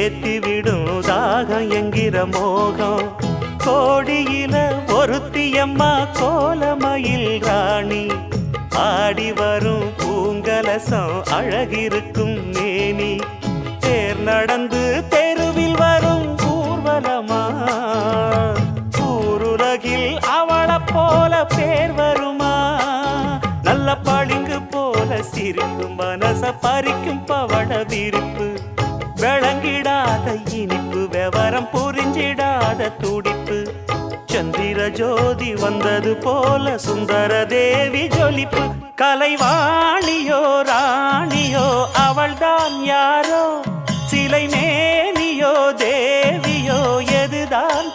ஏத்திவிடும் தாகம் என்கிற மோகம். கோடியில ஒருத்தியம்மா கோலமயில் ராணி, ஆடி வரும் பூங்கலசம் அழகிருக்கும் மேனி. தேர் நடந்து தெருவில் வரும் ஊர்வலமா, ஊருலகில் அவளை போல பேர் வருமா? நல்ல பளிங்கு போல சிரிக்கும் மனச பறிக்கும் பவள விரிப்பு, விளங்கிடாத இனிப்பு விவரம் புரிஞ்சிடாத துடிப்பு. சந்திர ஜோதி வந்தது போல சுந்தர தேவி ஜொலிப்பு. கலைவாணியோ ராணியோ அவள்தான் யாரோ, சிலை மேனியோ தேவியோ எதுதான்